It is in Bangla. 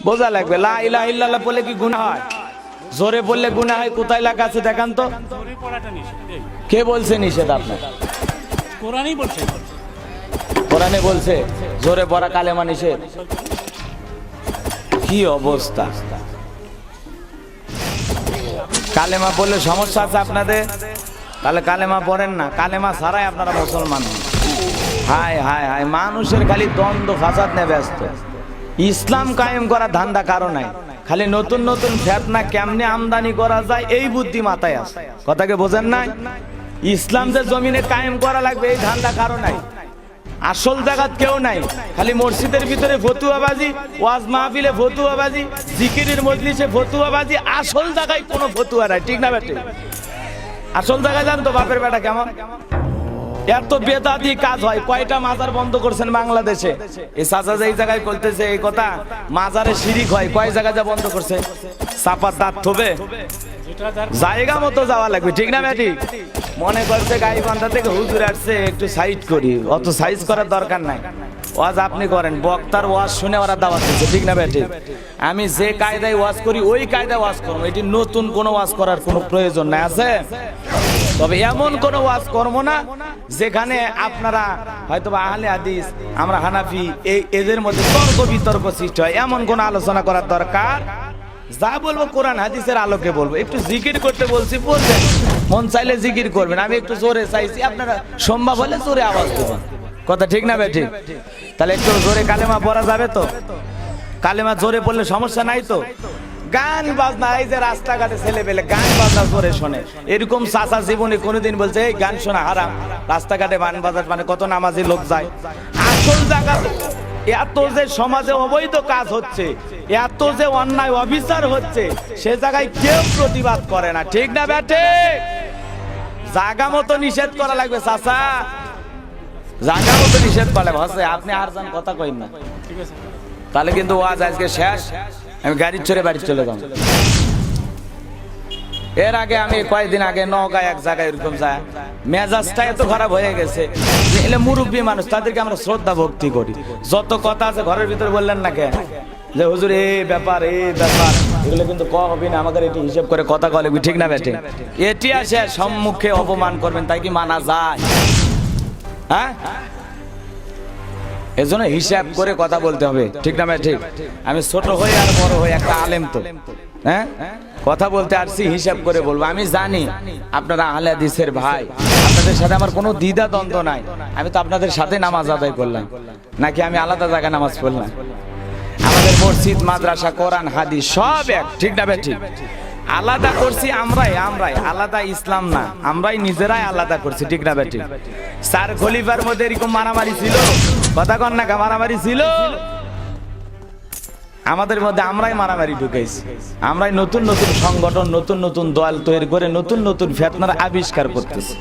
বোঝা লাগবে। লা ইলাহা ইল্লাল্লাহ বলে কি গুনাহ হয়? জোরে বললে গুনাহ হয়? কোথায় লেখা আছে দেখান তো। জোরে পড়াটা নিষেধ। কে বলছে নিষেধ? আপনার কোরআনই বলছে। কোরআনে বলছে জোরে পড়া কালেমা নিষেধ। কি অবস্থা! কালেমা বললে সমস্যা আছে আপনাদের? তাহলে কালেমা পড়েন না। কালেমা ছাড়াই আপনারা মুসলমান হন। হায় হায় হায়, মানুষের খালি দ্বন্দ্ব ফাসাদ নিয়ে ব্যস্ত। ইসলাম কায়েম করা ধান্দা কারো নাই, খালি নতুন নতুন ফিতনা কেমনে আমদানি করা যায় এই বুদ্ধি মাথায় আছে। কথাকে বোঝেন না? ইসলাম যে জমিনে কায়েম করা লাগবে এই ধান্দা কারো নাই। আসল জায়গাত কেউ নাই, খালি মসজিদের ভিতরে ফতুয়াবাজি, ওয়াজ মাহফিলে ফতুয়াবাজি, জিকিরের মজলিসে ফতুয়াবাজি। আসল জায়গায় কোনো ফতুয়া নাই, ঠিক না বেটে? আসল জায়গায় জানতো বাপের বেটা কেমন? এত বেদাতি কাজ হয়। কয়টা মাজার বন্ধ করছেন বাংলাদেশে? এই চাচা যে এই জায়গায় বলতেছে এই কথা, মাজারে শিরিক হয়, কয় জায়গায় যা বন্ধ করছে? চাপার দাঁত থবে, জায়গা মতো যাওয়া লাগবে, ঠিক না বেটি? মনে করছে গাইবান্ধা থেকে হুজুর আসছে, একটু সাইড করি, অত সাইজ করার দরকার নাই। ওয়াজ আপনি করেন, বক্তার ওয়াজ শুনে ওরা দাওয়াত দিচ্ছে, ঠিক না বেটি? আমি যে কায়দায় ওয়াজ করি ওই কায়দায় ওয়াজ করবো, এটি নতুন কোনো ওয়াজ করার কোনো প্রয়োজন নাই। আছে? তবে এমন কোন ওয়াজ করবো না যেখানে আপনারা হয়তো আহলে হাদিস, আমরা হানাফি, এদের মধ্যে তর্ক বিতর্ক সৃষ্টি হয়, এমন কোন আলোচনা করার দরকার। যা বলবো কোরআন হাদিসের আলোকে বলবো। একটু জিকির করতে বলছি, বলবেন, মন চাইলে জিকির করবেন। আমি একটু জোরে চাইছি, আপনারা সম্ভব হলে জোরে আওয়াজ দেবেন। কথা ঠিক না বেঠিক? তাহলে একটু জোরে কালেমা পড়া যাবে তো? কালেমা জোরে পড়লে সমস্যা নাই তো? গান বাজনা, এই যে রাস্তাঘাটে ছেলে পেলে গান বাজনা জোরে শোনে, এরকম চাচা জীবনে কোনোদিন বলছে এই গান শোনা হারাম? রাস্তাঘাটে গান বাজার মানে কত নামাজি লোক যায়। আসল জায়গা এত যে সমাজে অবৈধ কাজ হচ্ছে, এত যে অন্যায় অবিচার হচ্ছে, সে জায়গায় কেউ প্রতিবাদ করে না, ঠিক না বেটে? জায়গা মতো নিষেধ করা লাগবে চাচা, জায়গা মতো নিষেধ করা লাগবে। আপনি আর যান, কথা কইন না, ঠিক আছে? তাহলে কিন্তু ওয়াজ আজকে শেষ, আমি গাড়ির চড়ে বাড়ি চলে যাব। এর আগে আমি কয়েকদিন আগে নওগাঁ এক জায়গায় এরকম যায়, মেজাজটা এত খারাপ হয়ে গেছে। এলে মুরব্বী মানুষ, তাদেরকে আমরা শ্রদ্ধা ভক্তি করি, যত কথা আছে ঘরের ভিতরে বললেন না কে যে হুজুর এই ব্যাপার এগুলো কিন্তু হবে না, আমাদের এটি হিসেব করে কথা বলে, ঠিক না বেটে? এটি আসে সম্মুখে অপমান করবেন, তাই কি মানা যায়? হ্যাঁ, এজন্য হিসাব করে কথা বলতে হবে, ঠিক না ভাই? ঠিক। আমি ছোট হই আর বড় হই একটা আলেম তো, হ্যাঁ, কথা বলতে আসছি হিসাব করে বলবো। আমি জানি আপনারা আহলে হাদিসের ভাই, আপনাদের সাথে আমার কোনো দ্বিধা দ্বন্দ্ব নাই। আমি তো আপনাদের সাথে নামাজ আদায় করলাম, নাকি আমি আলাদা জায়গায় নামাজ পড়লাম? আমাদের মসজিদ, মাদ্রাসা, কোরআন, হাদিস সব এক, ঠিক না ভাই? ঠিক। আলাদা করছি আমরাই আলাদা, ইসলাম না, আমরাই নিজেরাই আলাদা করছি, ঠিক না বেটি? চার খলিফার মধ্যে এরকম মারামারি ছিল, কথা কন না, মারামারি ছিল আমাদের মধ্যে, আমরাই মারামারি ঢুকেছি। আমরাই নতুন নতুন সংগঠন, নতুন নতুন দল তৈরি করে নতুন নতুন ফিতনার আবিষ্কার করতেছি।